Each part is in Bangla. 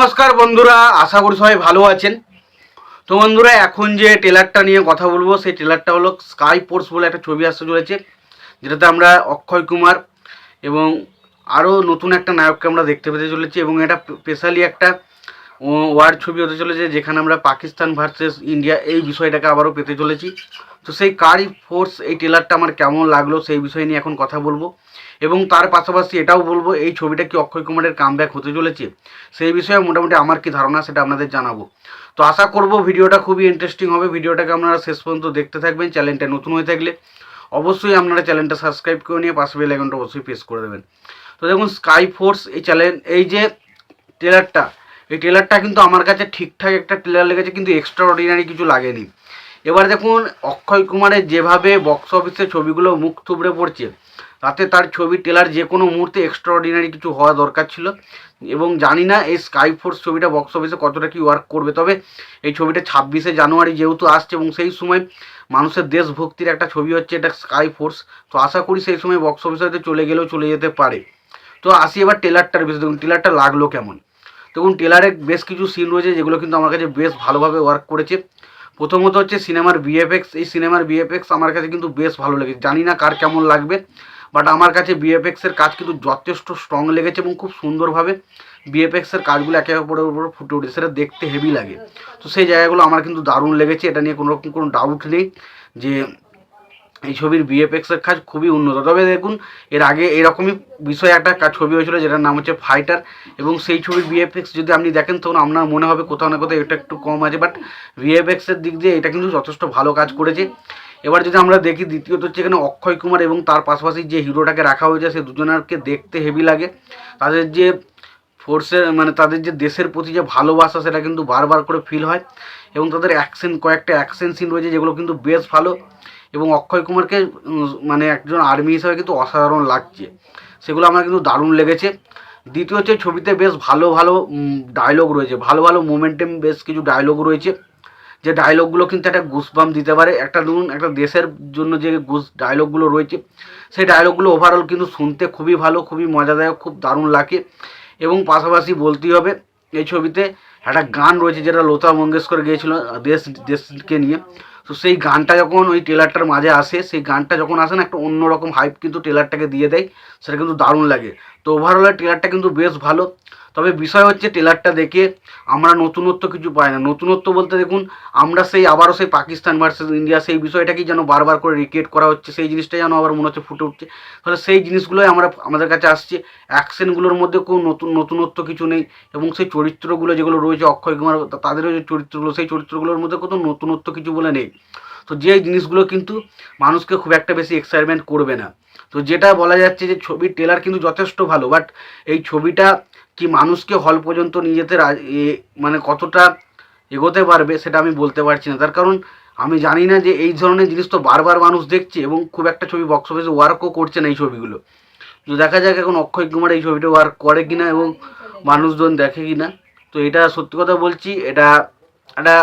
নমস্কার বন্ধুরা, আশা করি সবাই ভালো আছেন। তো বন্ধুরা, এখন যে ট্রেলারটা নিয়ে কথা বলবো সেই ট্রেলারটা হলো স্কাই ফোর্স বলে একটা ছবি আসতে চলেছে, যেটাতে আমরা অক্ষয় কুমার এবং আরও নতুন একটা নায়ককে আমরা দেখতে পেতে চলেছি। এবং এটা স্পেশালি একটা ওয়ার ছবি হতে চলেছে, যেখানে আমরা পাকিস্তান ভার্সেস ইন্ডিয়া এই বিষয়টাকে আবারও পেতে চলেছি। তো সেই স্কাই ফোর্স এই ট্রেলারটা আমার কেমন লাগলো সেই বিষয় নিয়ে এখন কথা বলবো, এবং তার পাশাপাশি এটাও বলবো এই ছবিটা কি অক্ষয় কুমারের কামব্যাক হতে চলেছে সেই বিষয়ে মোটামুটি আমার কি ধারণা সেটা আপনাদের জানাবো। তো আশা করব ভিডিওটা খুবই ইন্টারেস্টিং হবে। ভিডিওটাকে আপনারা শেষ পর্যন্ত দেখতে থাকবেন। চ্যানেলটা নতুন হয়ে থাকলে অবশ্যই আপনারা চ্যানেলটা সাবস্ক্রাইব করে নিয়ে পাশে বেল আইকনটা অবশ্যই প্রেস করে দেবেন। তো দেখুন, স্কাই ফোর্স এই এই যে ট্রেলারটা, এই ট্রেলারটা কিন্তু আমার কাছে ঠিকঠাক একটা ট্রেলার লেগেছে, কিন্তু এক্সট্রা অর্ডিনারি কিছু লাগেনি। এবার দেখুন, অক্ষয় কুমারের যেভাবে বক্স অফিসে ছবিগুলো মুখ থুবড়ে পড়ছে, তাতে তার ছবি ট্রেলার যে কোনো মুহূর্তে এক্সট্রা অর্ডিনারি কিছু হওয়া দরকার ছিল। এবং জানি না এই স্কাই ফোর্স ছবিটা বক্স অফিসে কতটা কি ওয়ার্ক করবে, তবে এই ছবিটা 26শে জানুয়ারি যেহেতু আসছে এবং সেই সময় মানুষের দেশভক্তির একটা ছবি হচ্ছে এটা স্কাই ফোর্স, তো আশা করি সেই সময় বক্স অফিসে হয়তো চলে গেলেও চলে যেতে পারে। তো আসি এবার ট্রেলারটার বিষয়ে। দেখুন ট্রেলারটা লাগলো কেমন। দেখুন ট্রেলারে বেশ কিছু সিন রয়েছে যেগুলো কিন্তু আমার কাছে বেশ ভালোভাবে ওয়ার্ক করেছে। প্রথমত হচ্ছে সিনেমার ভিএফএক্স। এই সিনেমার ভিএফএক্স আমার কাছে কিন্তু বেশ ভালো লেগেছে, জানি না কার কেমন লাগবে, বাট আমার কাছে ভিএফএক্সের কাজ কিন্তু যথেষ্ট স্ট্রং লেগেছে এবং খুব সুন্দরভাবে ভিএফএক্সের কাজগুলো একে অপরের উপর ফুটে উঠেছে, সেটা দেখতে হেভি লাগে। তো সেই জায়গাগুলো আমার কিন্তু দারুণ লেগেছে, এটা নিয়ে কোনোরকম কোনো ডাউট নেই যে এই ছবির ভিএফএক্সের কাজ খুবই উন্নত। তবে দেখুন, এর আগে এরকমই বিষয়ে একটা ছবি হয়েছিল যেটার নাম হচ্ছে ফাইটার, এবং সেই ছবির ভিএফএক্স যদি আপনি দেখেন তখন আপনার মনে হবে কোথাও না কোথাও এটা একটু কম আছে, বাট ভিএফএক্সের দিক দিয়ে এটা কিন্তু যথেষ্ট ভালো কাজ করেছে। এবার যদি আমরা দেখি, দ্বিতীয়ত হচ্ছে এখানে অক্ষয় কুমার এবং তার পাশাপাশি যে হিরোটাকে রাখা হয়েছে সে দুজনকে দেখতে হেভি লাগে। তাদের যে ফোর্সের তাদের যে দেশের প্রতি যে ভালোবাসা সেটা কিন্তু বারবার করে ফিল হয়, এবং তাদের কয়েকটা অ্যাকশন সিন রয়েছে যেগুলো কিন্তু বেশ ভালো। এবং অক্ষয় কুমারকে একজন আর্মি হিসাবে কিন্তু অসাধারণ লাগছে, সেগুলো আমার কিন্তু দারুণ লেগেছে। দ্বিতীয় হচ্ছে ছবিতে বেশ ভালো ভালো ডায়লগ রয়েছে, ভালো ভালো মোমেন্টাম বেশ কিছু ডায়লগ রয়েছে, যে ডায়লগগুলো কিন্তু একটা গুসবাম দিতে পারে। ধরুন একটা দেশের জন্য যে ডায়লগগুলো রয়েছে সেই ডায়লগগুলো ওভারঅল কিন্তু শুনতে খুবই ভালো, খুবই মজাদায়ক, খুব দারুণ লাগে। এবং পাশাপাশি বলতেই হবে এই ছবিতে একটা গান রয়েছে যেটা লতা মঙ্গেশকর গিয়েছিল দেশকে নিয়ে। তো সেই গানটা যখন ওই ট্রেলারটার মাঝে আসে, সেই গানটা যখন আসে না, একটা অন্যরকম হাইপ কিন্তু ট্রেলারটাকে দিয়ে দেয়, সেটা কিন্তু দারুণ লাগে। তো ওভারঅল ট্রেলারটা কিন্তু বেশ ভালো। তবে বিষয় হচ্ছে ট্রেলারটা দেখে আমরা নতুনত্ব কিছু পাই না। নতুনত্ব বলতে দেখুন, আমরা আবারও সেই পাকিস্তান ভার্সেস ইন্ডিয়া সেই বিষয়টাকেই যেন বারবার করে রিক্রিয়েট করা হচ্ছে, সেই জিনিসটাই যেন আবার মনে হচ্ছে ফুটে উঠছে। তাহলে সেই জিনিসগুলোই আমাদের কাছে আসছে। অ্যাকশনগুলোর মধ্যে কোনো নতুনত্ব কিছু নেই, এবং সেই চরিত্রগুলো যেগুলো রয়েছে অক্ষয় কুমার তাদেরও যে চরিত্রগুলো, সেই চরিত্রগুলোর মধ্যে কোনো নতুনত্ব কিছু বলে নেই। তো যে জিনিসগুলো কিন্তু মানুষকে খুব একটা বেশি এক্সাইটমেন্ট করবে না। তো যেটা বলা যাচ্ছে যে ছবির ট্রেলার কিন্তু যথেষ্ট ভালো, বাট এই ছবিটা কি মানুষকে হল পর্যন্ত নিয়ে যেতে কতটা এগোতে পারবে সেটা আমি বলতে পারছি না। তার কারণ আমি জানি না যে এই ধরনের জিনিস তো বারবার মানুষ দেখছে, এবং খুব একটা ছবি বক্স অফিসে ওয়ার্কও করছে না এই ছবিগুলো। তো দেখা যাক এখন অক্ষয় কুমার এই ছবিটা ওয়ার্ক করে কিনা এবং মানুষজন দেখে কিনা। তো এটা সত্যি কথা বলছি, এটা একটা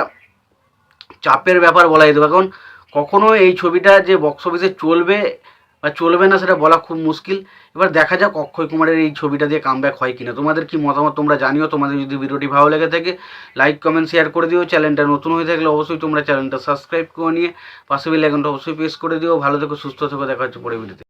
চাপের ব্যাপার বলা যেতে পারে, কারণ কখনো এই ছবিটা যে বক্স অফিসে চলবে বা চলবে না সেটা বলা খুব মুশকিল। এবার দেখা যাক অক্ষয় কুমারের এই ছবিটা দিয়ে কামব্যাক হয় কিনা। তোমাদের কি মতামত তোমরা জানিও। তোমাদের যদি ভিডিওটি ভালো লেগে থাকে লাইক কমেন্ট শেয়ার করে দিও। চ্যানেলটা নতুন হয়ে থাকলে অবশ্যই তোমরা চ্যানেলটা সাবস্ক্রাইব করে নিয়ে পাশে বেল আইকনটা অবশ্যই প্রেস করে দিও। ভালো থেকো, সুস্থ থেকো, দেখা হচ্ছে পরে ভিডিওতে।